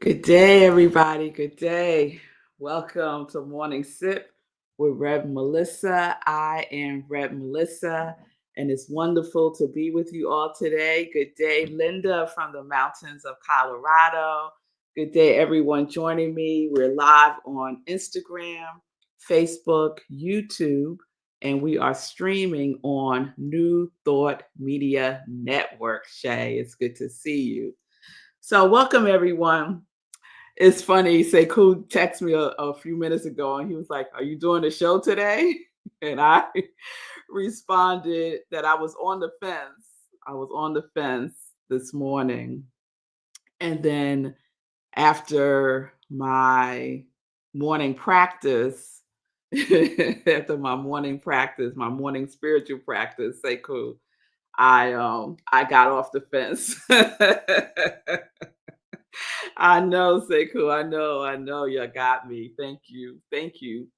Good day, everybody. Good day. Welcome to Morning Sip with Rev Melissa. I am Rev Melissa, and it's wonderful to be with you all today. Good day, Linda from the mountains of Colorado. Good day, everyone joining me. We're live on Instagram, Facebook, YouTube, and we are streaming on New Thought Media Network. Shay, it's good to see you. So, welcome, everyone. It's funny, Sekou texted me a few minutes ago and he was like, "Are you doing the show today?" And I responded that I was on the fence. I was on the fence this morning. And then after my morning practice, my morning spiritual practice, Sekou, I got off the fence. I know, Sekou. I know. You got me. Thank you. Thank you.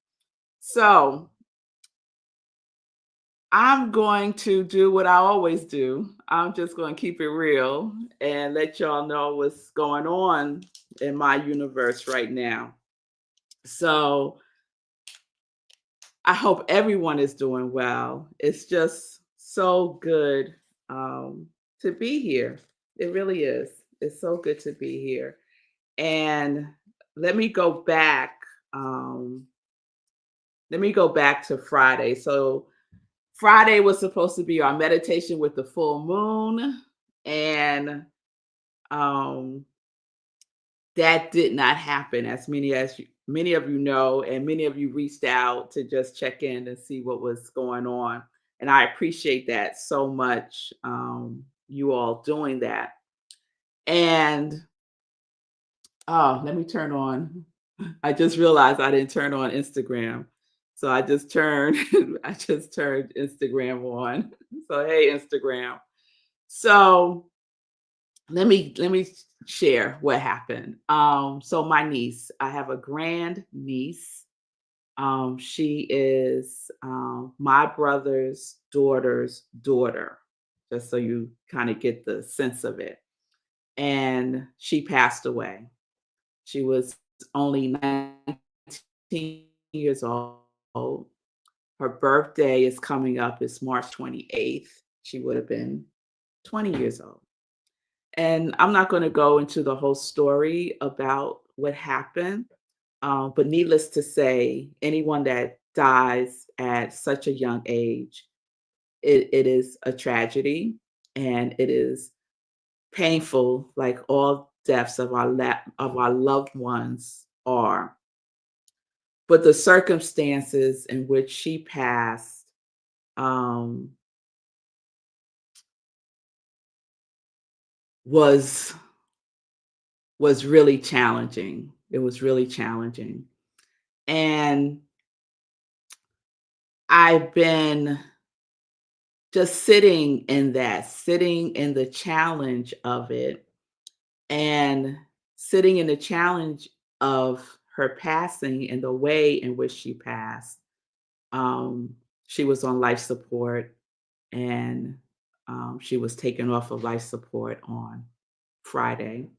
So I'm going to do what I always do. I'm just going to keep it real and let y'all know what's going on in my universe right now. So I hope everyone is doing well. It's just so good to be here. It really is. It's so good to be here. And let me go back. Um, let me go back to Friday. So Friday was supposed to be our meditation with the full moon, and um, that did not happen. Many of you know, and many of you reached out to just check in and see what was going on, and I appreciate that so much. You all doing that, and oh, let me turn on. I just realized I didn't turn on Instagram. So I just turned I just turned Instagram on. So hey Instagram. So let me share what happened. So my niece, I have a grand niece. She is my brother's daughter's daughter, just so you kind of get the sense of it. And she passed away. She was only 19 years old. Her birthday is coming up. It's March 28th. She would have been 20 years old. And I'm not going to go into the whole story about what happened, but needless to say, anyone that dies at such a young age, it is a tragedy and it is painful, like all deaths of of our loved ones are. But the circumstances in which she passed, um, was was really challenging. It was really challenging. And I've been just sitting in the challenge of it, and sitting in the challenge of her passing and the way in which she passed. Um, she was on life support, and she was taken off of life support on Friday.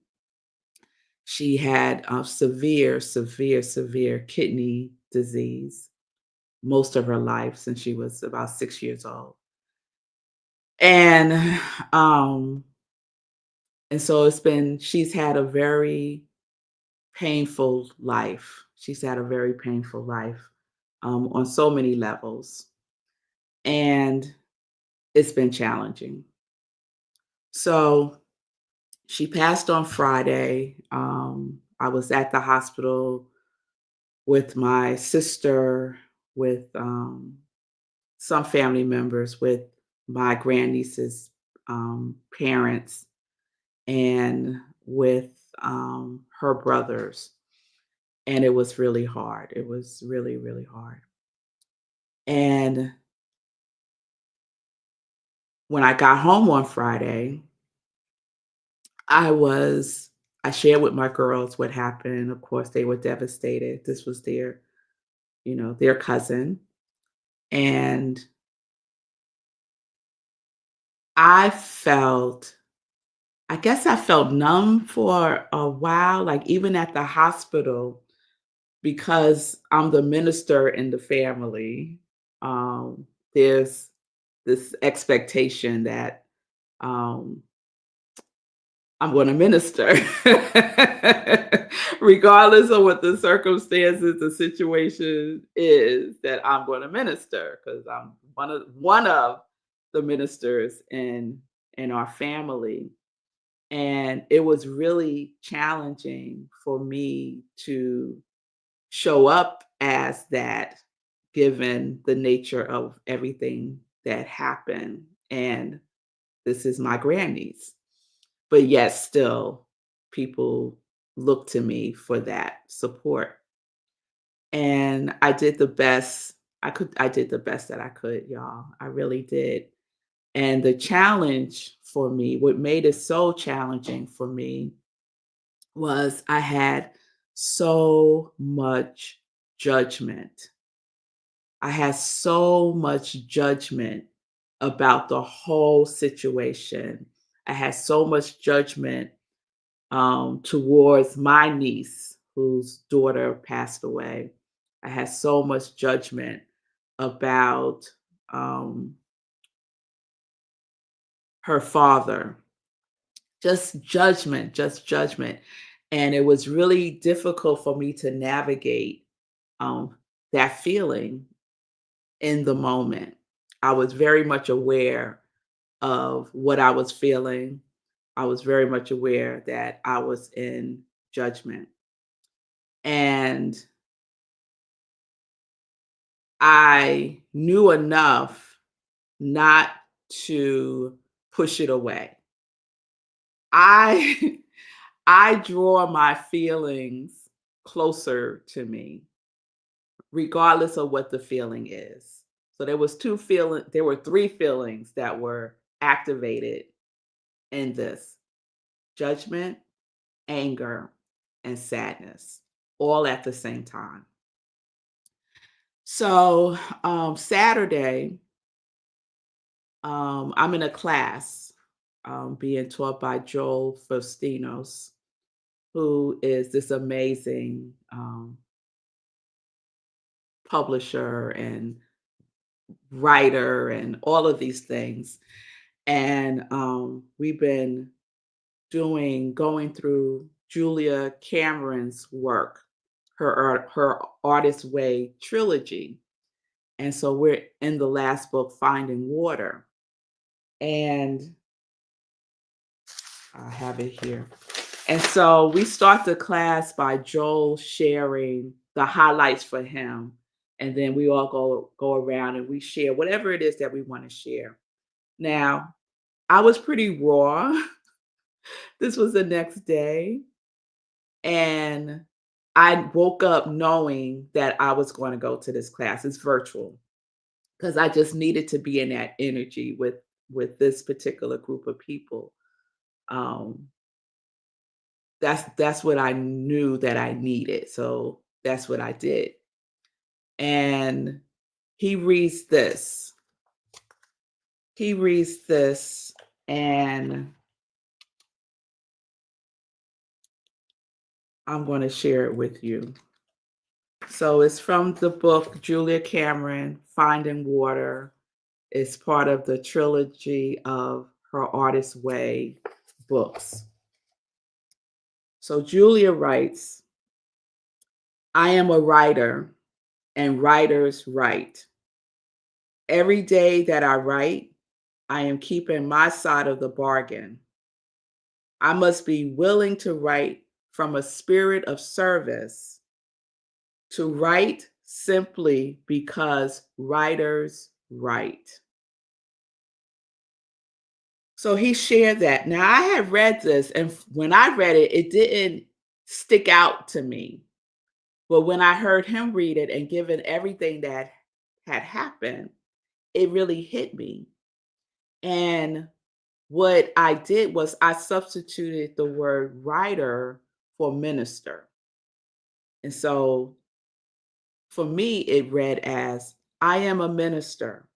She had severe kidney disease most of her life since she was about 6 years old. And um, and so she's had a very painful life. She's had a very painful life on so many levels. And it's been challenging. So she passed on Friday. I was at the hospital with my sister, with some family members, with my grandniece's parents, and with her brothers. And it was really hard. It was really, really hard. And when I got home on Friday, I was I shared with my girls what happened. Of course, they were devastated. This was their cousin. And I felt I guess I felt numb for a while, like even at the hospital, because I'm the minister in the family. There's this expectation that um, I'm going to minister, regardless of what the circumstances, the situation is. That I'm going to minister because I'm one of the ministers in our family. And it was really challenging for me to show up as that, given the nature of everything that happened. And this is my grandniece. But yet still, people look to me for that support. And I did the best I did the best that I could, y'all. I really did. And the challenge for me, what made it so challenging for me was I had so much judgment. I had so much judgment about the whole situation. I had so much judgment towards my niece, whose daughter passed away. I had so much judgment about um, her father, just judgment. And it was really difficult for me to navigate um, that feeling in the moment. I was very much aware of what I was feeling. I was very much aware that I was in judgment. And I knew enough not to push it away. I I draw my feelings closer to me, regardless of what the feeling is. So there were three feelings that were activated in this: judgment, anger, and sadness, all at the same time. So Saturday, I'm in a class being taught by Joel Fastinos, who is this amazing publisher and writer and all of these things. And we've been going through Julia Cameron's work, her Artist Way trilogy. And so we're in the last book, Finding Water. And I have it here. And so we start the class by Joel sharing the highlights for him. And then we all go around and we share whatever it is that we want to share. Now, I was pretty raw. This was the next day. And I woke up knowing that I was going to go to this class. It's virtual because I just needed to be in that energy with this particular group of people. Um, that's what I knew that I needed. So that's what I did. And he reads this. He reads this, and I'm going to share it with you. So it's from the book Julia Cameron, Finding Water. It's part of the trilogy of her Artist Way books. So Julia writes, I am a writer, and writers write. Every day that I write, I am keeping my side of the bargain. I must be willing to write from a spirit of service, to write simply because writers write. So he shared that. Now, I had read this, and when I read it, it didn't stick out to me. But when I heard him read it and given everything that had happened, it really hit me. And what I did was I substituted the word writer for minister. And so for me, it read as I am a minister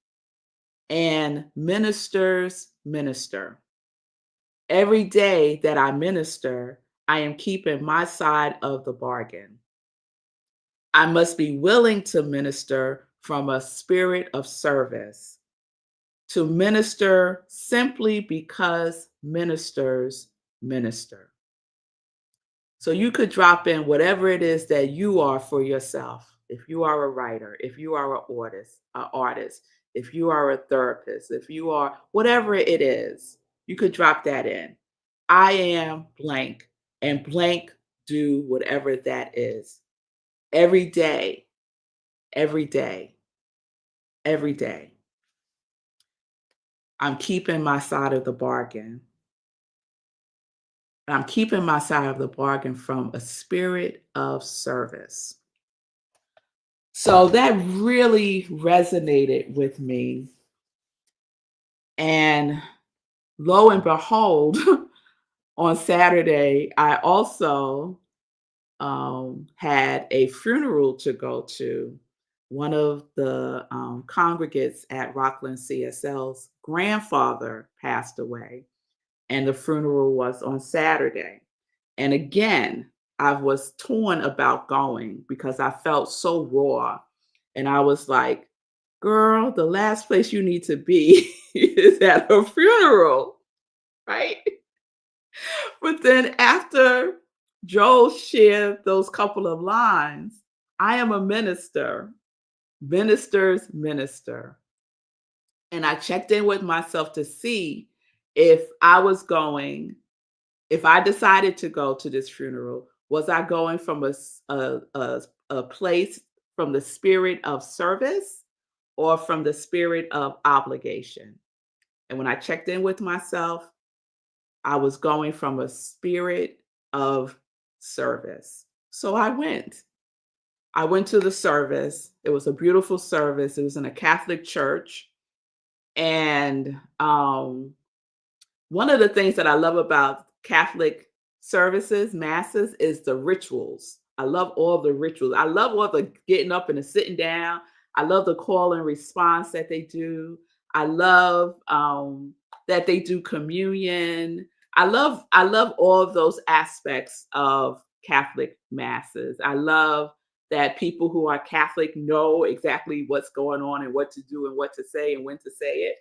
and ministers minister. Every day that I minister, I am keeping my side of the bargain. I must be willing to minister from a spirit of service, to minister simply because ministers minister. So you could drop in whatever it is that you are for yourself. If you are a writer, if you are an artist, if you are a therapist, if you are whatever it is, you could drop that in. I am blank, and blank do whatever that is. Every day, every day, every day. I'm keeping my side of the bargain. I'm keeping my side of the bargain from a spirit of service. So that really resonated with me. And lo and behold, on Saturday, I also had a funeral to go to. One of the congregants at Rockland CSL's grandfather passed away, and the funeral was on Saturday. And again, I was torn about going because I felt so raw. And I was like, girl, the last place you need to be is at a funeral, right? But then after Joel shared those couple of lines, I am a minister, ministers minister. And I checked in with myself to see if I was going, if I decided to go to this funeral, was I going from a place from the spirit of service or from the spirit of obligation? And when I checked in with myself, I was going from a spirit of service. So I went. I went to the service. It was a beautiful service. It was in a Catholic church. And one of the things that I love about Catholic services, masses, is the rituals. I love all the rituals. I love all the getting up and the sitting down. I love the call and response that they do. I love that they do communion. I love all of those aspects of Catholic masses. I love that people who are Catholic know exactly what's going on and what to do and what to say and when to say it.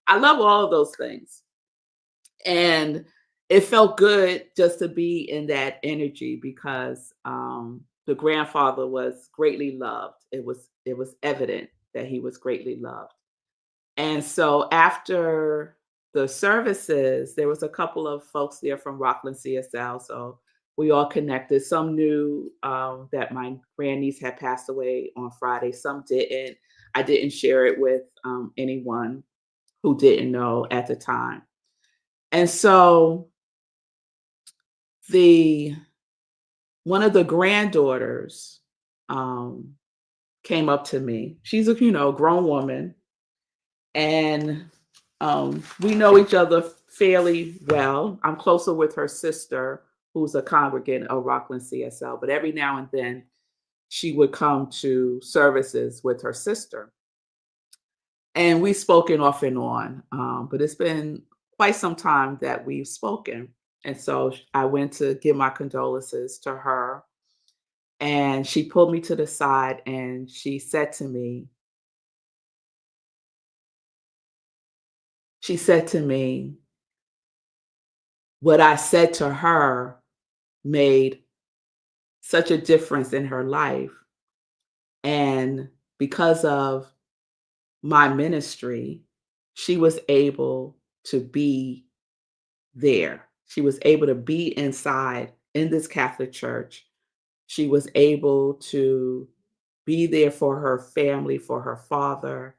I love all of those things. And it felt good just to be in that energy because the grandfather was greatly loved. It was evident that he was greatly loved. And so after the services, there was a couple of folks there from Rockland CSL. So we all connected. Some knew that my grandniece had passed away on Friday. Some didn't. I didn't share it with anyone who didn't know at the time. And so the one of the granddaughters um, came up to me. She's a grown woman, and we know each other fairly well. I'm closer with her sister, who's a congregant of Rockland CSL, but every now and then she would come to services with her sister. And we've spoken off and on, but it's been quite some time that we've spoken. And so I went to give my condolences to her. And she pulled me to the side and she said to me, what I said to her made such a difference in her life. And because of my ministry, she was able to be there. She was able to be inside in this Catholic church. She was able to be there for her family, for her father.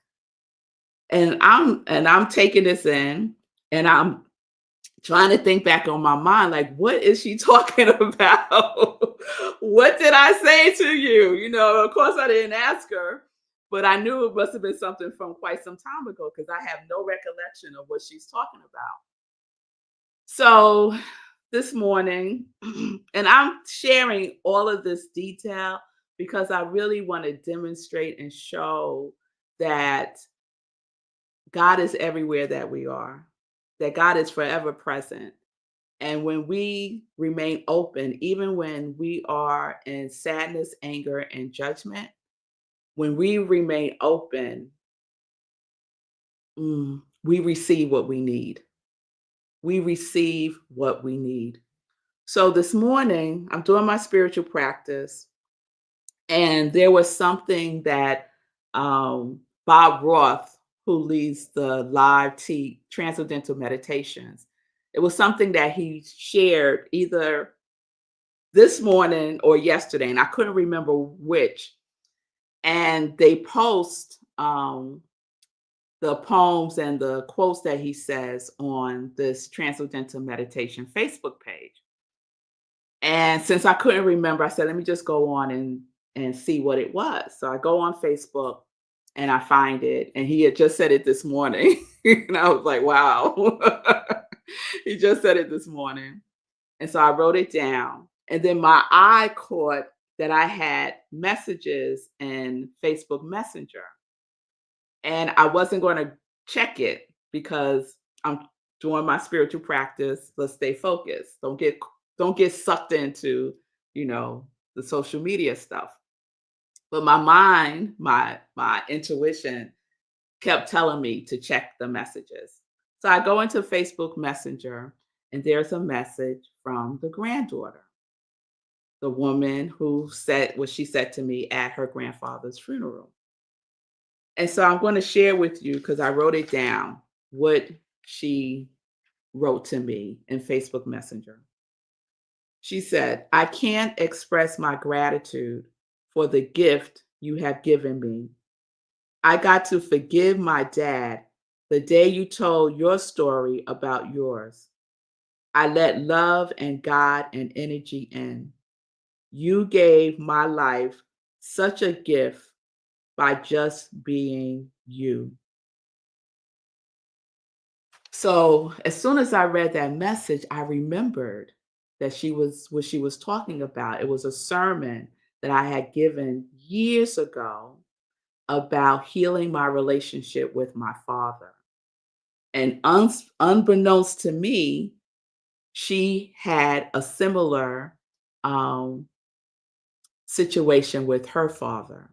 And I'm taking this in, and I'm trying to think back on my mind, like, what is she talking about? What did I say to you? Of course I didn't ask her, but I knew it must have been something from quite some time ago because I have no recollection of what she's talking about. So this morning, and I'm sharing all of this detail because I really want to demonstrate and show that God is everywhere that we are, that God is forever present. And when we remain open, even when we are in sadness, anger, and judgment, when we remain open, we receive what we need. We receive what we need. So this morning, I'm doing my spiritual practice, and there was something that Bob Roth, who leads the live transcendental meditations, it was something that he shared either this morning or yesterday, and I couldn't remember which. And they post the poems and the quotes that he says on this transcendental meditation Facebook page. And since I couldn't remember, I said, let me just go on and see what it was. So I go on Facebook and I find it. And he had just said it this morning. And I was like, wow. He just said it this morning. And so I wrote it down. And then my eye caught that I had messages in Facebook Messenger. And I wasn't going to check it because I'm doing my spiritual practice. Let's stay focused. Don't get sucked into, the social media stuff. But my mind, my intuition kept telling me to check the messages. So I go into Facebook Messenger and there's a message from the granddaughter, the woman who said what she said to me at her grandfather's funeral. And so I'm going to share with you, because I wrote it down, what she wrote to me in Facebook Messenger. She said, I can't express my gratitude for the gift you have given me. I got to forgive my dad the day you told your story about yours. I let love and God and energy in. You gave my life such a gift by just being you. So as soon as I read that message, I remembered that what she was talking about. It was a sermon that I had given years ago about healing my relationship with my father. And unbeknownst to me, she had a similar um, situation with her father.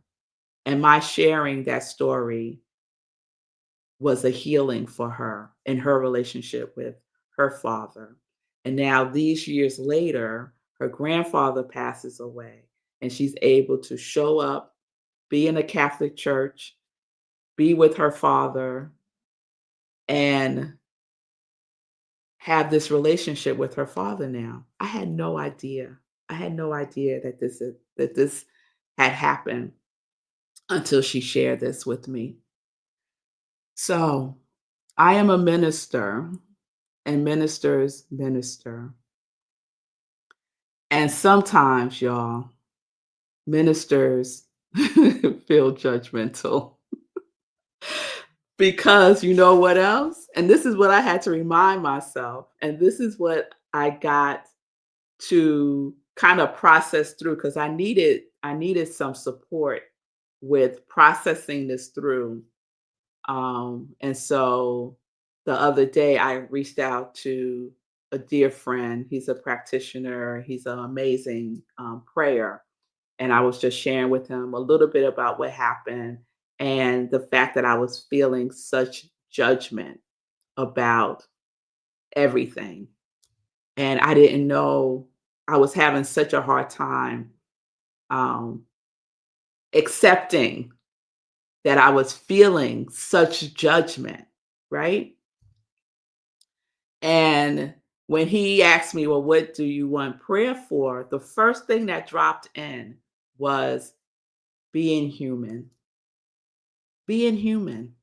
And my sharing that story was a healing for her in her relationship with her father. And now, these years later, her grandfather passes away, and she's able to show up, be in a Catholic church, be with her father, and have this relationship with her father now. I had no idea. I had no idea that this had happened until she shared this with me. So, I am a minister, and ministers minister. And sometimes, y'all, ministers feel judgmental because you know what else? And this is what I had to remind myself. And this is what I got to kind of process through, because I needed some support with processing this through. And so the other day I reached out to a dear friend. He's a practitioner. He's an amazing prayer. And I was just sharing with him a little bit about what happened and the fact that I was feeling such judgment about everything. And I didn't know, I was having such a hard time um, accepting that I was feeling such judgment, right? And when he asked me, well, what do you want prayer for? The first thing that dropped in was being human, being human.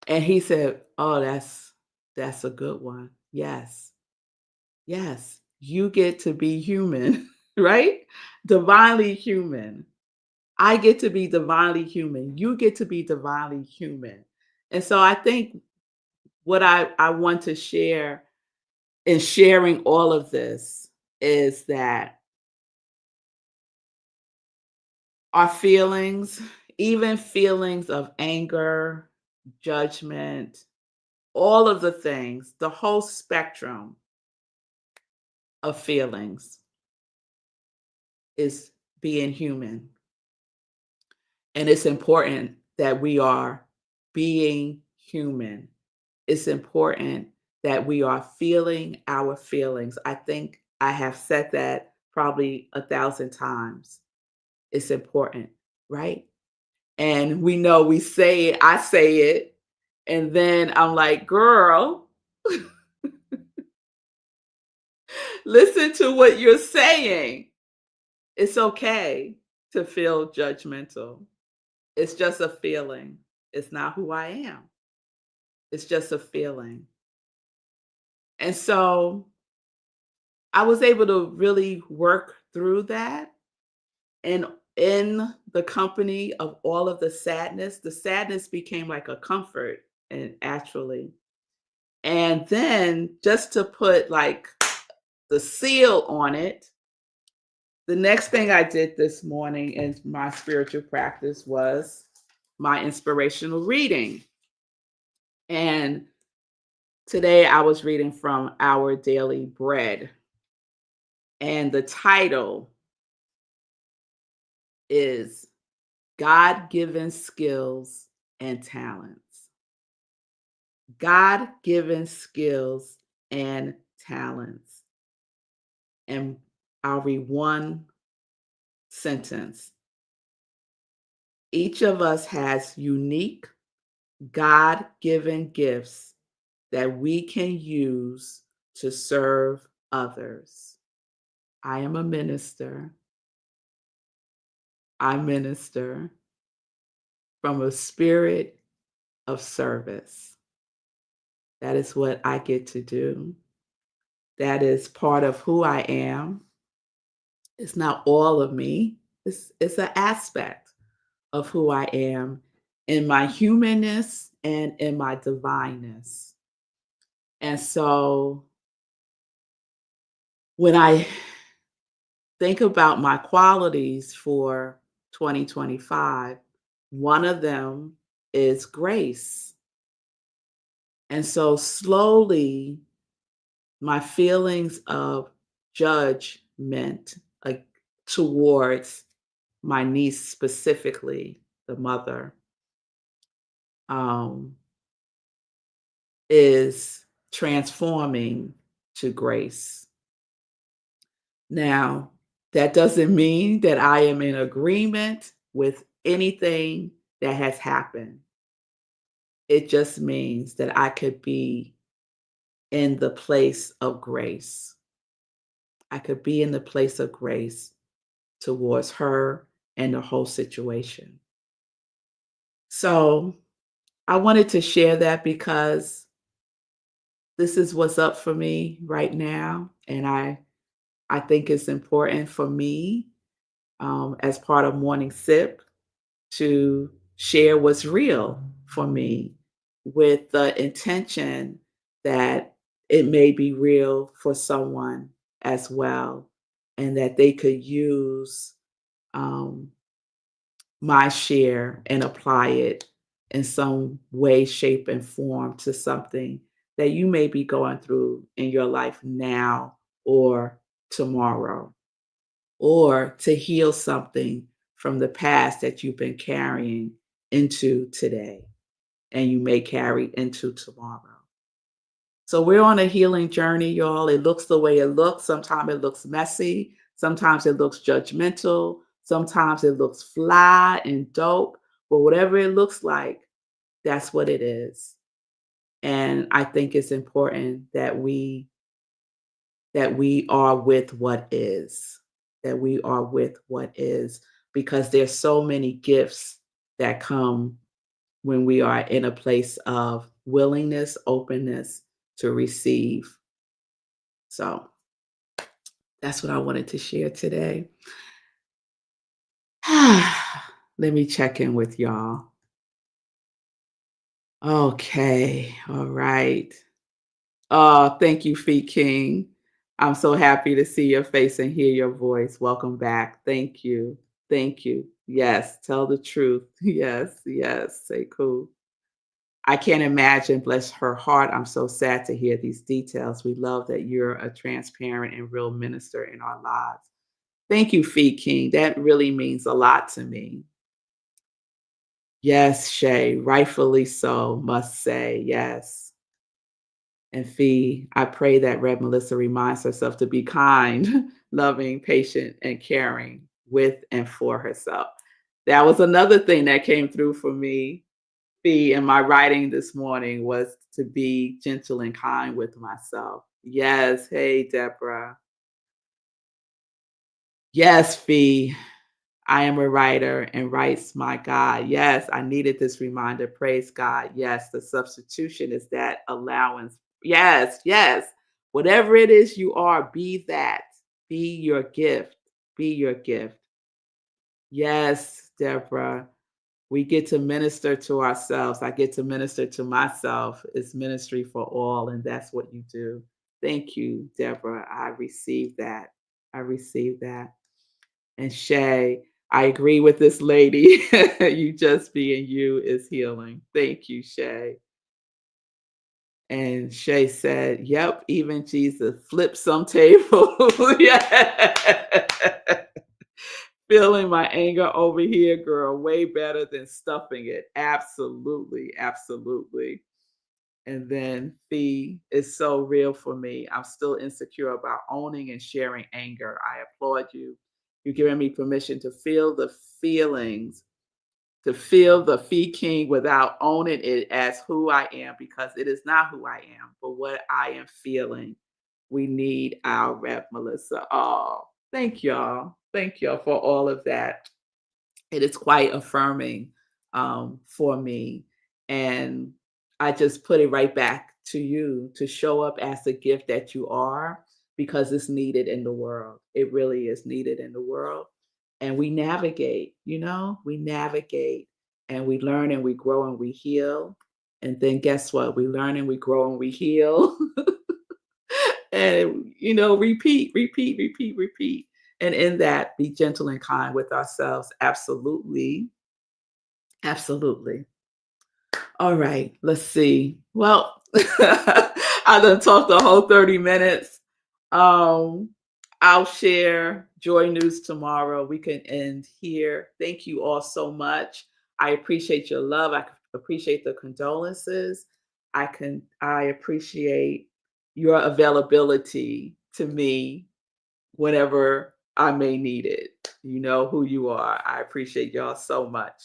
And he said, oh, that's a good one. Yes. Yes. You get to be human, right? Divinely human. I get to be divinely human. You get to be divinely human. And so I think what I want to share in sharing all of this is that our feelings, even feelings of anger, judgment, all of the things, the whole spectrum of feelings is being human. And it's important that we are being human. It's important that we are feeling our feelings. I think I have said that probably 1,000 times. It's important, right? And we know we say it, I say it, and then I'm like, girl, listen to what you're saying. It's okay to feel judgmental. It's just a feeling. It's not who I am. It's just a feeling. And so I was able to really work through that. And in the company of all of the sadness became like a comfort and actually. And then just to put like the seal on it, the next thing I did this morning in my spiritual practice was my inspirational reading. And today I was reading from Our Daily Bread. And the title is God Given Skills and Talents. God given skills and talents. And I'll read one sentence. Each of us has unique, God given gifts that we can use to serve others. I am a minister. I minister from a spirit of service. That is what I get to do. That is part of who I am. It's not all of me. It's an aspect of who I am in my humanness and in my divineness. And so when I think about my qualities for 2025, one of them is grace. And so slowly, my feelings of judgment towards my niece specifically, the mother, um, is transforming to grace. Now, that doesn't mean that I am in agreement with anything that has happened. It just means that I could be in the place of grace. I could be in the place of grace towards her and the whole situation. So I wanted to share that because this is what's up for me right now. And I think it's important for me as part of Morning Sip to share what's real for me with the intention that it may be real for someone as well, and that they could use um, my share and apply it in some way, shape, and form to something that you may be going through in your life now or tomorrow, or to heal something from the past that you've been carrying into today and you may carry into tomorrow. So we're on a healing journey, y'all. It looks the way it looks. Sometimes it looks messy. Sometimes it looks judgmental. Sometimes it looks fly and dope. But whatever it looks like, that's what it is. And I think it's important that we are with what is, that we are with what is, because there's so many gifts that come when we are in a place of willingness, openness to receive. So that's what I wanted to share today. Let me check in with y'all. Okay, all right. Oh, thank you, Feet King. I'm so happy to see your face and hear your voice. Welcome back. Thank you. Thank you. Yes, tell the truth. Yes, yes. Say cool. I can't imagine, bless her heart. I'm so sad to hear these details. We love that you're a transparent and real minister in our lives. Thank you, Fee King. That really means a lot to me. Yes, Shay, rightfully so, must say, yes. And Fee, I pray that Rev Melissa reminds herself to be kind, loving, patient, and caring with and for herself. That was another thing that came through for me, Fee, in my writing this morning was to be gentle and kind with myself. Yes, hey, Deborah. Yes, Fee. I am a writer and writes my God. Yes, I needed this reminder. Praise God. Yes, the substitution is that allowance. Yes, yes. Whatever it is you are, be that. Be your gift. Be your gift. Yes, Deborah. We get to minister to ourselves. I get to minister to myself. It's ministry for all, and that's what you do. Thank you, Deborah. I received that. I received that. And Shay, I agree with this lady. You just being you is healing. Thank you, Shay. And Shay said, yep, even Jesus flipped some tables. Yeah. Feeling my anger over here, girl, way better than stuffing it. Absolutely, absolutely. And then Fee is so real for me. I'm still insecure about owning and sharing anger. I applaud you. You're giving me permission to feel the feelings, to feel the Fee King without owning it as who I am, because it is not who I am, but what I am feeling. We need our Rev Melissa. Oh, thank y'all. Thank y'all for all of that. It is quite affirming for me. And I just put it right back to you to show up as the gift that you are because it's needed in the world. It really is needed in the world. And we navigate, we navigate and we learn and we grow and we heal. And then guess what? We learn and we grow and we heal. And, repeat, repeat, repeat, repeat. And in that, be gentle and kind with ourselves. Absolutely. Absolutely. All right, let's see. Well, I done talked the whole 30 minutes. Um, I'll share joy news tomorrow. We can end here. Thank you all so much. I appreciate your love. I appreciate the condolences. I appreciate your availability to me whenever I may need it. You know who you are. I appreciate y'all so much.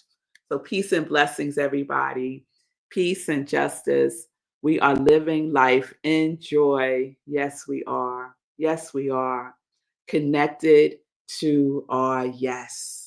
So, peace and blessings, everybody. Peace and justice. We are living life in joy. Yes, we are. Yes, we are. Connected to our yes.